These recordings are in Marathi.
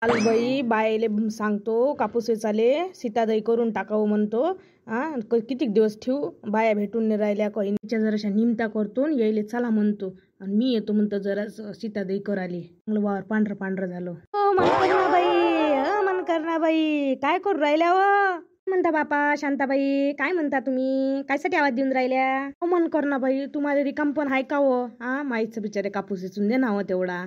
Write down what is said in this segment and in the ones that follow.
चाल बाई बायले सांगतो कापूस वेचाले सीतादही करून टाकावं म्हणतो. किती दिवस ठेवू, बाया भेटून नाही राहिल्या. कहिनीच्या जराशा निमता करतो यायले चला म्हणतो आणि मी येतो म्हणतो जरा सीतादही करायले. मला वावर पांढरं पांढरं झालं. हो मन करना बाई, मन करना बाई, काय करू राहिल्या व म्हणता बापा? शांताबाई काय म्हणता तुम्ही? कायसाठी आवाज देऊन राहिल्या? हो मन करना बाई, तुम्हाला रिकाम पण आहे का हो? माईचं बिचारे कापूस वेचून दे ना हो तेवढा.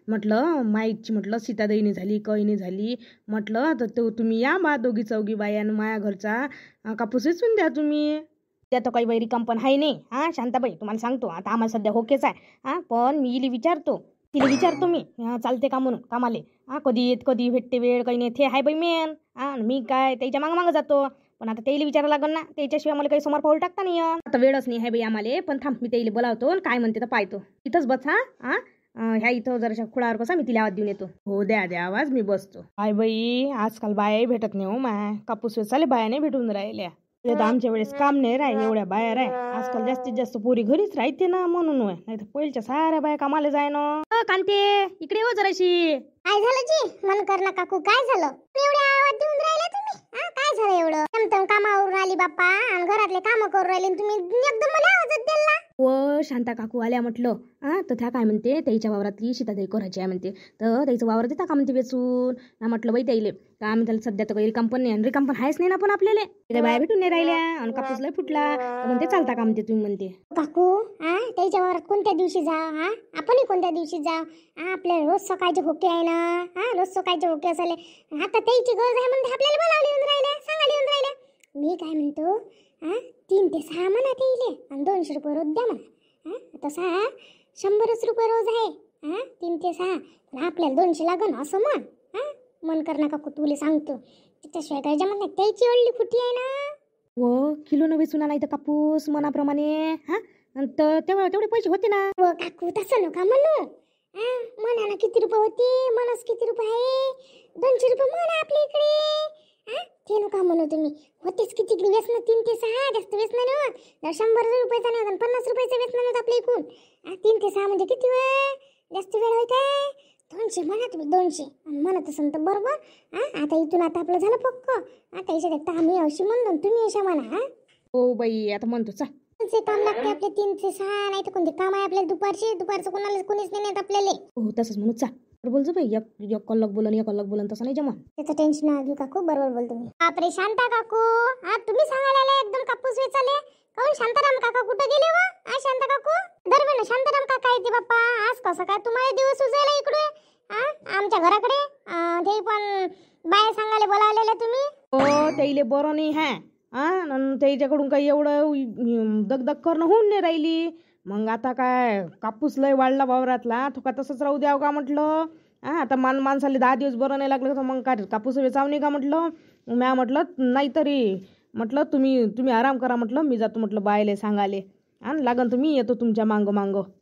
म्हटलं माईची म्हटलं सीतादहीने झाली कहीने झाली म्हटलं तर तुम्ही या बा दोघी चौघी बायान माया घरचा कापूस वेचून द्या तुम्ही. त्या तर काही बाई रिकाम पण आहे नाही. शांताबाई तुम्हाला सांगतो आता आम्हाला सध्या होकेच आहे. पण मी तिला विचारतो मी चालते का म्हणून कामाले. कधी येत कधी भेटते वेळ काही नाही ते आहे बाई मेन. मी काय त्याच्या मागं जातो. पण आता त्याला विचारायला लागल ना, त्याच्याशिवाय मला काही समोर पाऊल टाकता नाही. आता वेळच नाही आहे बाई आम्हाला. पण थांब मी त्याला बोलावतो काय म्हणते तर पाहतो. इथंच बस. ह्या इथं जराशा खुळावर कसा मी तिला आवाज देऊन येतो. हो द्या आवाज, मी बसतो. काय बाई आजकाल बाया भेटत नाही हो माय. कापूस वेचाले बाया नाही भेटून राहिल्या. आमच्या वेळेस काम नाही राह एवढ्या बाया राह. आजकाल जास्तीत जास्त पोरी घरीच राहते ना म्हणून. नाही तर पहिल्याच्या साऱ्या बाया कामाला जाय ना. कांते इकडे हो जराशी. काय झालं जी मन कर ना काकू? काय झालं एवढे आवाज देऊन राहिले तुम्ही? काय झालं एवढं? तमतम कामावरून आली बाप्पा आणि घरातले काम करून राहिले तुम्ही एकदम मला आवाज दिला. व शांता काकू आल्या म्हटलं. तर त्या काय म्हणते त्याच्या वावरातली सीतादही करायची आहे म्हणते. तर त्याचं वावर देता का म्हणते वेचून. म्हटलं बाई त्याईले का आम्ही त्याला सध्या तर काही रिकाम पण नाही आणि रिकाम पण आहेच नाही ना पण आपल्याला. त्या बाया भेटून नाही राहिल्या आणि कापूस लय फुटला म्हणते चालता का म्हणते तुम्ही म्हणते. काकू त्याच्या वावरात कोणत्या दिवशी जा? आपणही कोणत्या दिवशी जा? आपल्याला रोज सकाळचे भोके आहे ना. रोज सकाळचे भोके असले आता त्याची गरज आहे म्हणते आपल्याला बोलावले येऊन राहिले सांगायला येऊन राहिले. मी काय म्हणतो 3 ते 6 म्हणा त्याईले आणि 200 रुपये रोज द्या म्हणा. तसा 100 रुपये रोज आहे. 3 ते 6 आपल्याला 200 लागन असं मन कर ना काकू तुला सांगतो. त्याशिवाय काय जमत नाही. त्याची ओढली फुटी आहे ना. व किलो न वेचून आला इथं कापूस मनाप्रमाणे. तर तेवढे पैसे होते ना. व काकू तसं नका म्हणू. मनानं किती रुपये होते? मनस किती रुपये आहे? 200 रुपये म्हणा आपल्या इकडे. ते नका म्हणू तुम्ही. होतेच किती व्यसन 3 ते 6 जास्त व्यसन नाही होत. 100 रुपयाचा नाही होत 50 रुपयाचा व्यसन होत आपल्या इकून. 3 ते 6 म्हणजे किती वेळ? जास्त वेळ होत आहे. 200 म्हणा तुम्ही 200 म्हणत असेल तर बरोबर. आता इथून आता आपलं झालं पक्क. आता याच्यात आम्ही अशी म्हणतो तुम्ही अशा म्हणा. हो बाई आता म्हणतो चा काम लागते आपले 3 ते 6. नाही तर कोणते काम आहे आपल्याला दुपारचं कोणीच नाही येत आपल्याला. हो तसंच म्हणू चा. बोलतो बाई एक कल्लक बोलन तसं नाही जमा. त्याचं टेन्शन नाही घेऊ काकू. बरोबर बोलतो मी. बापरे शांता काकू तुम्ही सांगायला आले एकदम कापूस वेचाले. काऊन शांताराम काका कुठे गेले व? शांता काकू दरवेळेला शांताराम काका येते बाप्पा. आज कसं काय तुम्हाला दिवस उजायला इकडे आमच्या घराकडे? ते पण बाया सांगायला बोलावलेले तुम्ही. हो त्याईले बरं नाही आहे. त्याच्याकडून काही एवढं दगदग करणं होऊन नाही राहिली. मग आता काय कापूस लय वाढला वावरातला तो का तसंच राहू द्यावं का म्हटलं. आता माणसाला 10 दिवस बरं नाही लागलं तर मग काय कापूस वेचाव नाही का म्हटलं. म्या म्हटलं नाहीतरी म्हटलं तुम्ही आराम करा म्हटलं. मी जातो म्हटलं बायले सांगाले. लागन तर मी येतो तुमच्या मांग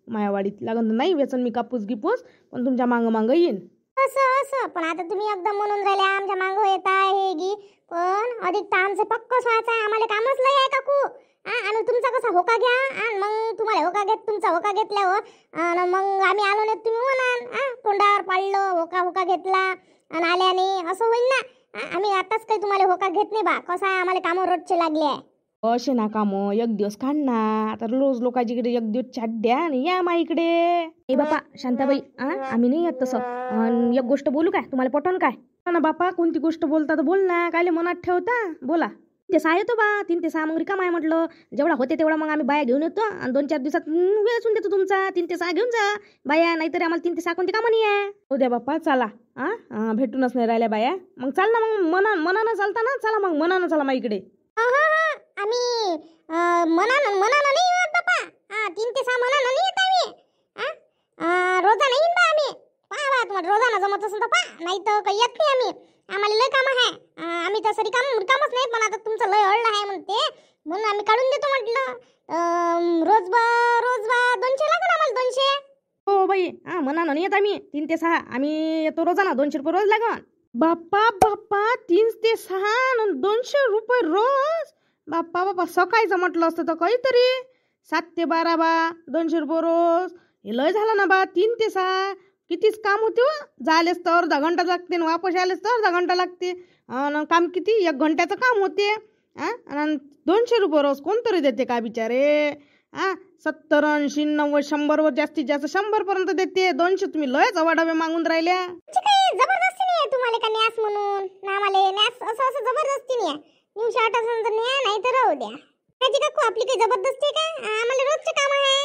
मायावाडीत. लागन तर नाही वेचन मी कापूस गिपूस पण तुमच्या मांग येईन. असं पण आता तुम्ही एकदम म्हणून राहिले आमच्या मांग येत आहे गी. पण अधिक तामचं पक्क व्हायचं आहे आम्हाला. कामच लय आहे काकू. आणि तुमचा कसा होका घ्या आणि मग तुम्हाला तुमचा होका घेतल्यावर मग आम्ही आलो नाही तुम्ही म्हणाल तोंडावर पाडलं होका घेतला आणि आल्याने असं होईल ना. आम्ही आताच काही तुम्हाला होका घेत नाही बा. कसं आहे आम्हाला कामं रोजचे लागले आहे. असे ना काम एक दिवस काढणार. आता रोज लोकांच्या इकडे एक दिवस चाट द्या आणि या मा इकडे. ए बापा शांताबाई आम्ही नाही येत तसं. एक गोष्ट बोलू काय तुम्हाला पटन काय? ना बापा कोणती गोष्ट बोलता तर बोल ना. कायले मनात ठेवता बोला. 3 ते 6 येतो बा. 3 ते 6 मग रिकाम आहे म्हटलं. जेवढा होते तेवढा मग आम्ही बाया घेऊन येतो आणि 2-4 दिवसात वेचून देतो तुमचा. 3 ते 6 घेऊन जा बाया. नाहीतरी आम्हाला 3 ते 6 कोणती कामं नाही आहे. हो द्या बाप्पा चला. भेटूनच नाही राहिल्या बाया. मग चाल ना मग मनानं चालता ना. चला मग मनानं चला मा इकडे. आम्ही मनानं नाही येत बापा. 3 ते 6 मनानं नाही येत आम्ही. रोजानं येईन बा आम्ही. पहा तुम्हाला रोजानं जमत असेल तर पहा. नाही तर काही येत नाही आम्ही. आम्हाला लय काम आहे. आम्ही तसं रिकामच नाही. पण आता तुमचं लय अळलं आहे म्हणते म्हणून आम्ही काढून देतो म्हटलं. रोज बा 200 लागेल आम्हाला 200. हो बाई मनानं नाही येत आम्ही. 3 ते 6 आम्ही येतो रोजानं. 200 रुपये रोज लागन. बाप्पा 3 ते 6 200 रुपये रोज. बाप्पा सकाळचं म्हटलं असतं तर काहीतरी 7 ते 12 200 रुपये रोज. हे लय झालं ना बा. 3 ते 6 कितीच काम होते हो. जायलेच तर अर्धा घंटा लागते आणि वापस यायलेच तर अर्धा घंटा लागते. आणि काम किती 1 घंट्याचं काम होते. आणि 200 रुपये रोज कोणतरी देते का बिचारे. 70, 80, 90, 100 वर जास्तीत जास्त 100 पर्यंत देते. 200 तुम्ही लयच अवाढव्य मागून राहिल्या. काही जबरदस्ती नाही आहे तुम्हाला का न्यास म्हणून ना आम्हाला न्यास असं असं जबरदस्ती नाही आहे. निवशा आठासन तर न्या नाही तर राहू द्या. त्याची काकू आपली काही जबरदस्ती आहे का. आम्हाला रोजचे काम आहे.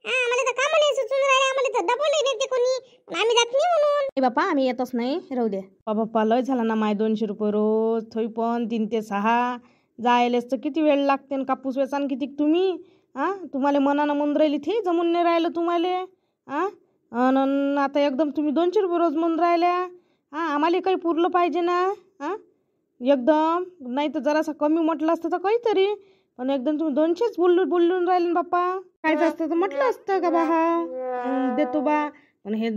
आम्हाला तर काम नाही सुचून राहिले. आम्हाला तर डबल देते कोणी आम्ही जात नाही म्हणून. ए बापा आम्ही येतच नाही राहू दे. बाप्पा लय झाला ना माय 200 रुपये रोज. थोई पण 3 ते 6 जायलेच तर किती वेळ लागते. आणि कापूस वेचान किती तुम्ही. तुम्हाला मनानं म्हणून राहिली थे जमून नाही राहिलं तुम्हाला. आणि आता एकदम तुम्ही 200 रुपये रोज म्हणून राहिल्या. आम्हाला काही पुरलं पाहिजे ना. एकदम नाही तर जरासं कमी म्हटलं असतं तर काहीतरी. पण एकदम तुम्ही 200च बोलून राहिले ना बाप्पा. कायचं असतं तर म्हटलं असतं का बा देतो बा. पण हे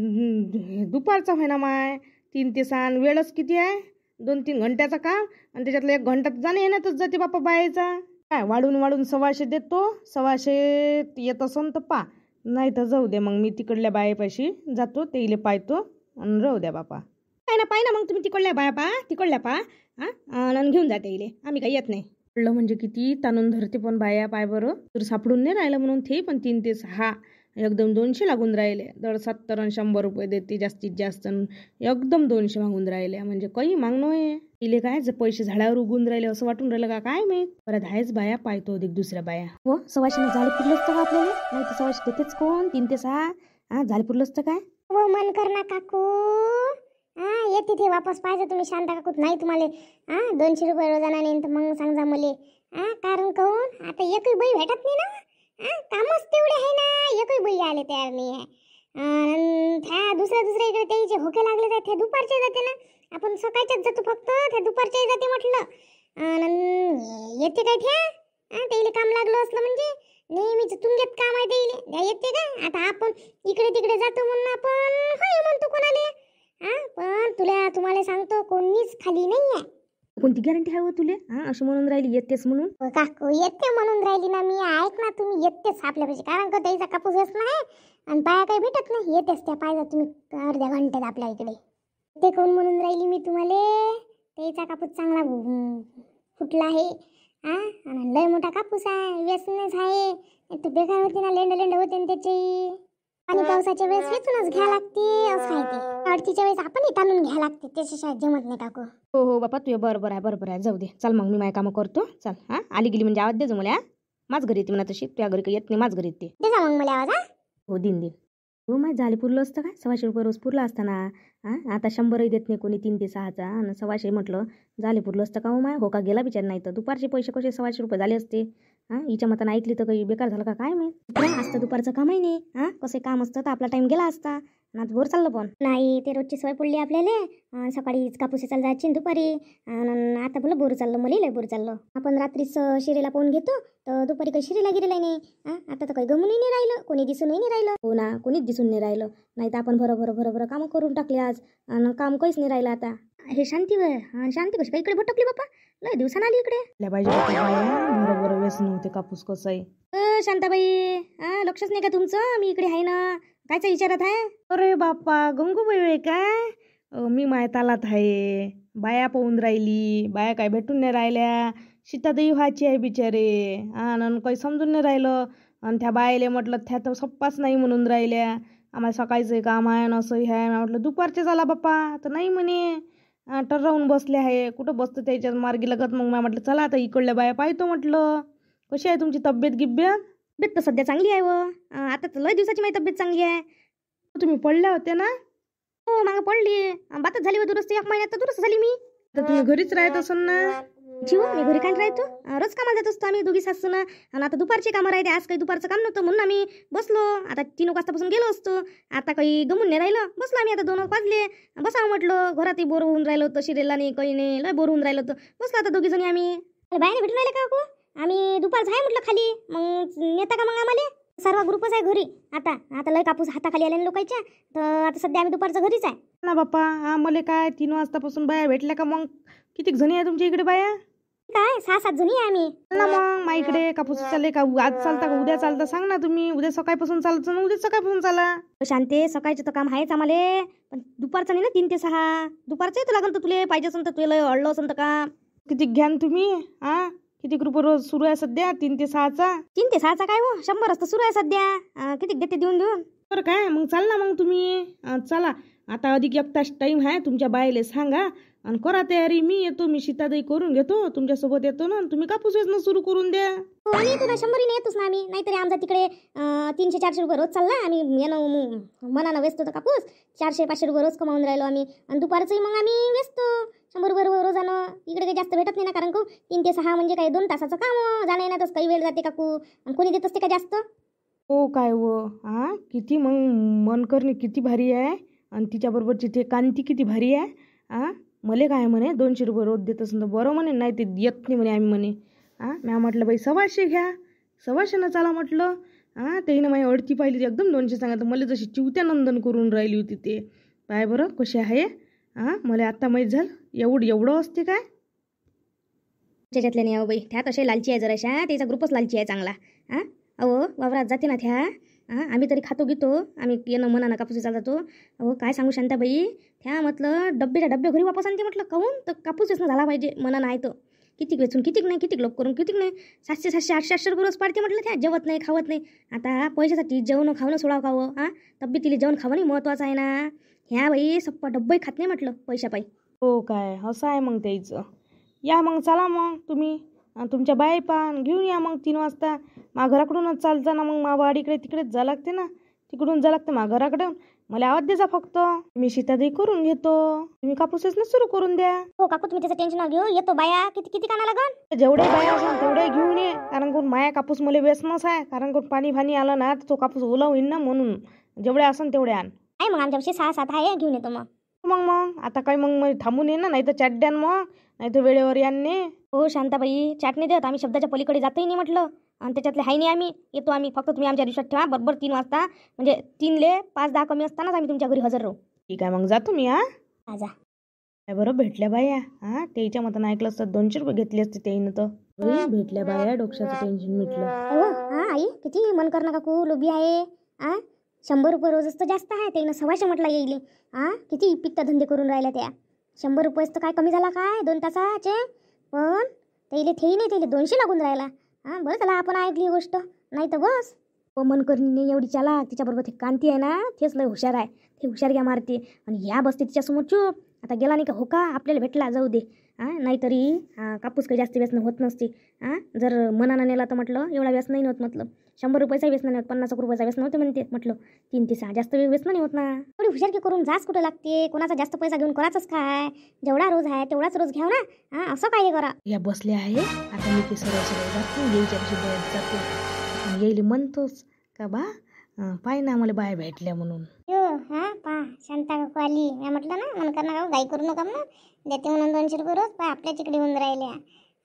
दुपारचा आहे ना माय 3 ते 6 वेळच किती आहे. 2-3 घंट्याचं काम आणि त्याच्यातलं 1 घंटा जाणे येण्यातच जाते बाप्पा बायाचा. काय वाढून 125 देतो. 125 येत असन तर पा. नाही तर जाऊ दे मग मी तिकडल्या बायापाशी जातो तेले पाहतो आणि राहू द्या बापा. काय ना मग तुम्ही तिकडल्या बाया पा तिकडल्या पा आणि घेऊन जाते येईल. आम्ही काही येत नाही. पडलं म्हणजे किती ताणून धरते पण बाया पाय बरं. तर सापडून नाही राहिलं म्हणून ते पण 3 ते 6 एकदम 200 लागून राहिले. दर 70 आणि 100 रुपये देते जास्तीत जास्त. एकदम 200 मागून राहिले म्हणजे काही मागणं आहे. इले काय पैसे झाडावर उगून राहिले असं वाटून राहिलं का काय माहित. परत आहेच बाया पाहतो अधिक दुसऱ्या बाया. हो 125 झाले पुरलं असतं का आपल्याला. नाही तर 125 देतेच कोण. 3 ते 6 झाले पुरलं असतं काय. हो मन कर ना काकू. येते ते वापस पाहिजे तुम्ही शांता काकूत नाही तुम्हाला 200 रुपये रोजाना नाही तर मग सांगा मले. कारण कहून आता एकही बाई भेटत नाही ना. कामच तेवढे आहे ना. एकही बाई आले तयार नाही आहे. त्या दुसऱ्या इकडे त्याचे होके लागले जाते. त्या दुपारचे जाते ना. आपण सकाळच्याच जातो फक्त. त्या दुपारच्याही जाते म्हटलं. येते काय त्या त्याला काम लागलं असलं म्हणजे नेहमीच तुंगेत काम आहे त्याला येते का. आता आपण इकडे तिकडे जातो म्हणून आपण होय म्हणतो कोणाले. पण तुम्हाला सांगतो कोणीच खाली नाही आहे. कोणती गॅरंटी आहे तुले अशी म्हणून राहिली येतेस म्हणून. काकू येते म्हणून राहिली ना मी. ऐक ना तुम्ही येतेच आपल्यापाशी. कारण का त्याचा कापूस येत नाही आणि बाया काही भेटत नाही. येतेच त्या पाहिजे तुम्ही अर्ध्या घंट्यात आपल्या इकडे. ते कोण म्हणून राहिली मी तुम्हाला. त्याचा कापूस चांगला फुटला आहे. आणि लय मोठा कापूस आहे. व्यसनच आहे. तू बेकार होती ना. लेंड होते ना त्याची. आणि पावसाच्या वेळेस वेचूनच घ्या लागते असं आहे ते. अडचीच्या वेळेस आपण ताणून घ्या लागते. त्याच्याशिवाय जमत नाही काकू. हो बापा तू बरोबर आहे जाऊ दे. चल मग मी माझ्या कामं करतो. चल आली गेली म्हणजे आवाज दे मला. माझ घरी येते म्हणा तशी. तुझ्या घरी काही येत नाही. माझ घरी येते. दे जा मग मला आवाज. हो दिन हो माय झाले पुरलं असतं काय. 125 रुपये रोज पुरला असताना. आता 100ही देत नाही कोणी 3 ते 6चा. आणि 125 म्हटलं झाले पुरलं असतं का हो माय. हो का गेला बिचार. नाही तर दुपारचे पैसे कसे 125 रुपये झाले असते. हिच्या मतानं ऐकली तर काही बेकार झालं का काय माहिती. असतं दुपारचं कामही नाही. कसं काम असतं तर आपला टाइम गेला असता. आता बोर चाललं पण नाही. ते रोजची सवय पडली आपल्याला. सकाळीच कापूस चालला जायची दुपारी. आता बोला बोर चाललं. मला लय बोर चाललं. आपण रात्रीच शिरेला पाहून घेतो तर दुपारी काही शिरेला गिरेला नाही. आता तर काही गमूनही नाही राहिलं. कोणी दिसूनही नाही राहिलं. हो ना कोणीच दिसून नाही राहिलं. नाही तर आपण भरभर कामं करून टाकले आज. आणि काम काहीच नाही राहिलं आता. हे शांती कशी काही इकडे भटकली बाप्पा. लय दिवसानं आली इकडे. बरोबर व्यसन होते कापूस कसं आहे. शांताबाई लक्षच नाही का तुमचं. मी इकडे आहे ना. कायचा विचारत आहे. अरे बाप्पा गंगूबाई काय. मी मायतालात आहे. बाया पाहून राहिली. बाया काय भेटून नाही राहिल्या. सीतादेवी व्हायची आहे बिचारे. आणि काही समजून नाही राहिलं. आणि त्या बायले म्हटलं त्या तर सप्पाच नाही म्हणून राहिल्या. आम्हाला सकाळचं काम आहे आणि असं आहे. म्हटलं दुपारचे झाला बाप्पा तर नाही म्हणे. टर्रावून बसले आहे. कुठं बसतं त्याच्यात मार्गी लगत. मग म्हटलं चला आता इकडल्या बाया पाहतो म्हटलं. कशी आहे तुमची तब्येत गिब्येत. तब्येत तर सध्या चांगली आहे. आता तर लय दिवसाची माझी तब्येत चांगली आहे. तुम्ही पडल्या होत्या ना. हो मागं पडली. बातच झाली दुरुस्त 1 महिन्यात तर दुरुस्त झाली मी. तर तुम्ही घरीच राहत असाल ना. जीव मी घरी काय राहतो. रोज कामाला जात असतो आम्ही दोघी सासू ना. आणि आता दुपारचे कामं राहते. आज काही दुपारचं काम नव्हतं म्हणून आम्ही बसलो. आता 3 वाजतापासून गेलो असतो. आता काही गमून नाही राहिलं. बसलो आम्ही. आता 2 वाजले. बसावं म्हटलं. घरातही बोर होऊन राहिलं होतं. शिरेला नाही काही नाही. लय बोर होऊन राहिलं होतं. बसलो आता दोघी जणी आम्ही. बाहेर भेटून राहिले का आम्ही दुपारचं आहे म्हटलं खाली. मग नेता का मग आम्हाला. सर्व ग्रुपच आहे घरी. आता लय कापूस हाताखाली आले लोकांच्या. तर आता सध्या आम्ही दुपारचं घरीच आहे ना बाप्पा. मला काय 3 वाजतापासून बाया भेटल्या का. मग किती जणी आहे तुमच्या इकडे बाया. काय 6-7 जणी आहे आम्ही. ना मग माझ्याकडे कापूस चालले का आज चालता का उद्या चालता सांग ना तुम्ही. उद्या सकाळपासून चालतं ना, उद्या सकाळपासून चाला. शांते सकाळचं तर काम आहेच आम्हाला, पण दुपारचं नाही ना 3 ते 6. दुपारचं तर लागन तर तुले पाहिजे असेल तर तुला अडलं असेल तर का. किती घ्या न तुम्ही किती रुपये रोज सुरू आहे सध्या 3 ते 6चा. 3 ते 6चा काय हो 100 तर सुरू आहे सध्या. किती देते देऊन बरं काय मग चाल ना मग तुम्ही चला. आता अधिक 1 तास टाईम आहे. तुमच्या बायले सांगा आणि करा तयारी. मी येतो, मी शीतादही करून घेतो, तुमच्यासोबत येतो ना. तुम्ही कापूस वेचणं सुरू करून द्या. आम्ही येतो ना 100 येतोच ना आम्ही. नाहीतरी आमचा तिकडे 300-400 रुपये रोज चालला. आम्ही मनानं वेचतो तर कापूस 400-500 रुपये रोज कमावून राहिलो आम्ही. आणि दुपारचंही मग आम्ही वेचतो 100 रुपये रोजानं. इकडे काही जास्त भेटत नाही ना, कारण 3 ते 6 म्हणजे काही 2 तासाचं काम. जाणं येण्यातच काही वेळ जाते काकू. आणि कोणी देत असते का जास्त. हो काय व किती मग मनकरणी किती भारी आहे आणि तिच्याबरोबरची ते कांती किती भारी आहे. मले काय म्हणे 200 रुपये रोज देत असेल तर बरं म्हणे, नाही ते येत नाही म्हणे आम्ही म्हणे. मी म्हटलं बाई 100 घ्या, 100 चला म्हटलं. त्यानं माझी अडती पाहिली एकदम 200 सांगितलं. मला जशी चिवत्या नंदन करून राहिली होती ते. पाय बरं कशी आहे. मला आत्ता माहीत झालं एवढं असते काय. त्याच्यातल्या नाही बाई, त्या तसे लालची आहे जराशा. त्याचा ग्रुपच लालची आहे चांगला. अहो वावरात जाते ना त्या. आम्ही तरी खातो घेतो, आम्ही येणं मनानं कापूस चालत जातो. अहो काय सांगू शांताबाई, त्या म्हटलं डब्बे घरी वापस आणते म्हटलं. काहून तर कापूस वेचणं झाला पाहिजे मनानं आहे तो. कितीक वेचून कितीक नाही, कितीक लोक करून कितीक नाही. 700-800 रुपये रोज पाडते म्हटलं. त्या जेवत नाही खावत नाही. आता पैशासाठी जेवण खावणं सोडावं खावं. तब्येतीला जेवण खावणं महत्त्वाचं आहे ना. ह्या बाई सप्पा डब्बे खात नाही म्हटलं पैशापायी. हो काय असं आहे मग त्याचं. या मग चला मग तुम्ही तुमच्या बाई पान घेऊन या मग 3 वाजता. घराकडूनच चालता ना. मग वाडीकडे तिकडेच जा लागते ना, तिकडून जा लागते घराकडून. मला आवाज द्यायचा फक्त. मी शीतादही करून घेतो, तुम्ही कापूस वेचणं सुरू करून द्या. हो काकू तुम्ही त्याचं टेन्शन घेऊ. येतो बाया किती काना लागन. जेवढे बाया असेल तेवढे घेऊन ये. कारण कोण माया कापूस मला वेचणंच आहे. कारण कोण पाणी भाणी आलं ना तर तो कापूस ओला होईन ना, म्हणून जेवढे असेल तेवढे आण. आहे मग आमच्यापाशी 6-7 आहे, घेऊन येतो मग. मग आता काय मग थांबून ये ना, नाही तर चाट द्यान मग, नाही तर वेळेवर याने. हो शांताबाई चाट नाही देत आम्ही, शब्दाच्या पलीकडे जातही नाही म्हटलं. आणि त्याच्यातले हाय नाही आम्ही. येतो आम्ही, फक्त तुम्ही आमच्या दिवसात ठेवा बरोबर 3 वाजता. म्हणजे 3 ले 5-10 कमी असतानाच आम्ही तुमच्या घरी हजर राहू. ठीक आहे मग जातो मी. जा काय बरं भेटल्या बाया. त्याच्या मतानं ऐकलं असतं 200 रुपये घेतले असते त्याईनं तर. भेटल्या बाया, डोक्याचं टेन्शन मिटलं. आई किती मन कर ना काकू, लोभी आहे. 100 रुपये रोजच तर जास्त आहे. त्यानं 100 म्हटलं येईल. किती पित्त धंदे करून राहिल्या त्या. 100 रुपयेच तर काय कमी झाला काय 2 तासाचे. पण त्याला थेही नाही, त्याला 200 लागून राहिला. बरं चला आपण ऐकली गोष्ट, नाही तर बस. मन करणी एवढी चाला. तिच्याबरोबर ते कांती आहे ना, तेच लय हुशार आहे. ते हुशार घ्या मारते आणि या बसते तिच्यासमोर चूप. आता गेला नाही का हो का, आपल्याला भेटला जाऊ दे. नाहीतरी कापूस काही जास्त व्यसन होत नसते. जर मनानं नेला तर म्हटलं एवढा व्यसन नाही होत. म्हटलं 100 रुपयाचा व्यसन नाही होत, 50 रुपयाचा व्यसन होते म्हणते. म्हटलं 3 ते 6 जास्त व्यसन नाही होत ना. थोडी हुशारकी करून जास्त कुठं लागते. कोणाचा जास्त पैसा घेऊन करायचंच काय. जेवढा रोज आहे तेवढाच रोज घ्याव ना. असं काय करा. या बसल्या आहे. आता मी ते सरळ जातो, येईच्या जातो. येईल म्हणतोच का बा पाय ना मला बाय भेटल्या म्हणून. पा शांता काकू आली. मी म्हटलं ना मन कर ना गाई करू नका म्हणून. देते म्हणून 200 रुपये रोज. पाय आपल्या तिकडे येऊन राहिल्या.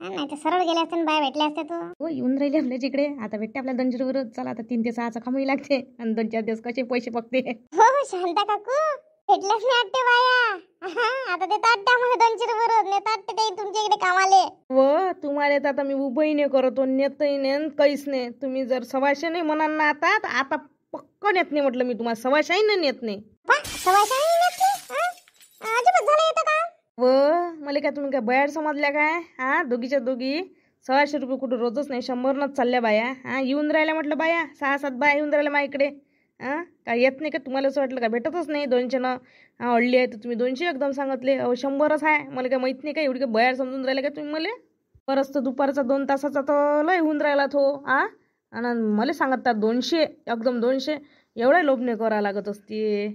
नाही तर सरळ गेल्या असत्या बाय भेटल्या असत्या. तो हो येऊन राहिले आपल्या तिकडे. आता भेटते आपल्याला 200 रुपये रोज. चला आता 3 ते 6चा कमाई लागते आणि 2-4 दिवस कसे पैसे बघते. हो शांता काकू भेटल्याच नाही वाटते बाया. आता ते ताट्या मला 200 रुपये रोज नेता वाटते ते तुमच्या इकडे कामाले. व तुम्हाला तर आता मी उभंही नाही करतो, नेतही नाही, काहीच नाही. तुम्ही जर 100 नाही म्हणाल ना आता पक्क नेत नाही म्हटलं मी तुम्हाला. 100 नेत नाही. व मला काय तुम्ही काय बयाड समजल्या काय. दोघीच्या दोघी 100 रुपये कुठं रोजच नाही, 100नच चालल्या बाया. येऊन राहिल्या म्हटलं बाया. 6-7 बाया येऊन राहिल्या माझ्याकडे. काय येत नाही का तुम्हाला. असं वाटलं का भेटतच नाही 200 अडली आहे तर तुम्ही 200 एकदम सांगितले. 100च आहे. मला काय माहित नाही का एवढी काय बयाड समजून राहिले का तुम्ही मला. परत तर दुपारचा 2 तासाचा तर लय होऊन राहिला तो. आणि मला सांगतात 200 एकदम 200. एवढा लोभ नाही करावं लागत असते.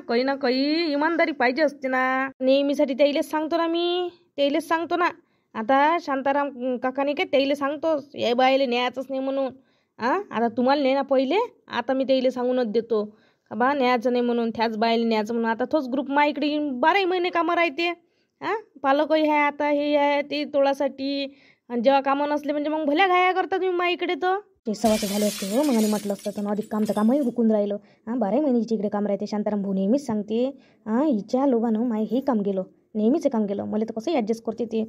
काही ना काही इमानदारी पाहिजे असते ना. नेहमीसाठी त्याइलेच सांगतो ना मी. त्याइलेच सांगतो ना. आता शांताराम काकाने काय त्याइले सांगतोच या बाईले न्यायचंच नाही म्हणून. आता तुम्हाला ने ना पहिले. आता मी त्याइले सांगूनच देतो का बा न्यायचं नाही म्हणून, त्याच बाईले न्यायचं म्हणून. आता तोच ग्रुप मा इकडे 12 महिने कामं राहते. पालकही आहे, आता हे आहे ते तोळासाठी. आणि जेव्हा कामं नसले म्हणजे मग भल्या घाया करता तुम्ही मा इकडे. तर ते 100 झाले असते हो मग म्हटलं असतं तर अधिक काम तर कामही हुकून राहिलं. 12 महिन्याची इकडे काम राहते. शांताराम भाऊ नेहमीच सांगते हिच्या लोभानं माय हे काम गेलं, नेहमीच काम गेलं. मला तर कसं ॲडजस्ट करते ते.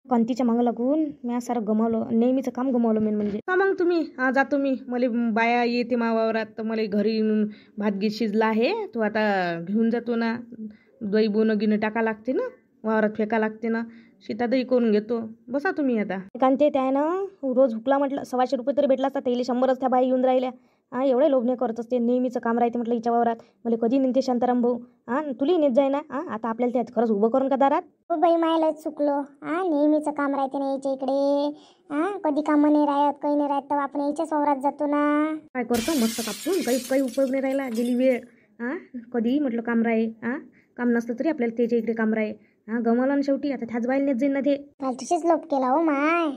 कांतीच्या मागं लागून मी आज सारं गमावलं, नेहमीचं काम गमावलं मेन म्हणजे. का मग तुम्ही जातो मी, मला बाया येते वावरात, तर मला घरी येऊन भात गीत शिजला आहे, तू आता घेऊन जातो ना, दही बोनं गिनं टाका लागते ना, वावरात फेका लागते ना, सीता दही करून घेतो. बसा तुम्ही आता. कांते त्या ना रोज हुकला म्हटलं, 100 रुपये तरी भेटला असता, त्याला 100च त्या बाई येऊन राहिल्या. एवढे लोभ नाही करत असते, नेहमीचं काम राहते म्हटलं हिच्या वावरात. मला कधी नेते शांताराम भाऊ, तुलाही नेत जाय ना. आता आपल्याला त्यात खरंच उभं करून का दारात. हो बाई, मायला चुकलो. नेहमीचं काम राहते ना याच्या इकडे. कधी कामं नाही राहत, काही नाही राहत, तर आपण याच्याच वावरात जातो ना. काय करतो मस्त कापून, काही उपयोग नाही राहिला, गेली वेळ. कधी म्हटलं काम राहे, काम नसलं तरी आपल्याला त्याच्या इकडे काम राहे. गमावलं ना शेवटी, आता त्याच बाईल नेत जाईन ना ते. तुझेच लोभ केला हो माय.